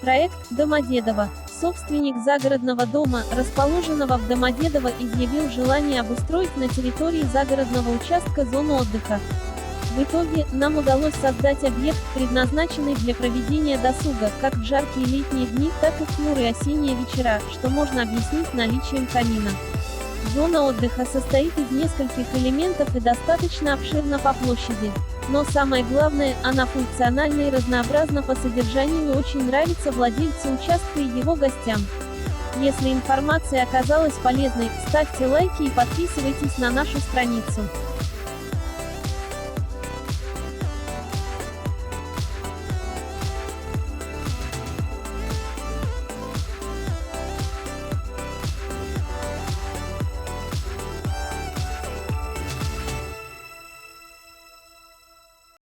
Проект «Домодедово». Собственник загородного дома, расположенного в Домодедово, изъявил желание обустроить на территории загородного участка зону отдыха. В итоге, нам удалось создать объект, предназначенный для проведения досуга, как в жаркие летние дни, так и в хмурые осенние вечера, что можно объяснить наличием камина. Зона отдыха состоит из нескольких элементов и достаточно обширна по площади. Но самое главное, она функциональна и разнообразна по содержанию и очень нравится владельцу участка и его гостям. Если информация оказалась полезной, ставьте лайки и подписывайтесь на нашу страницу.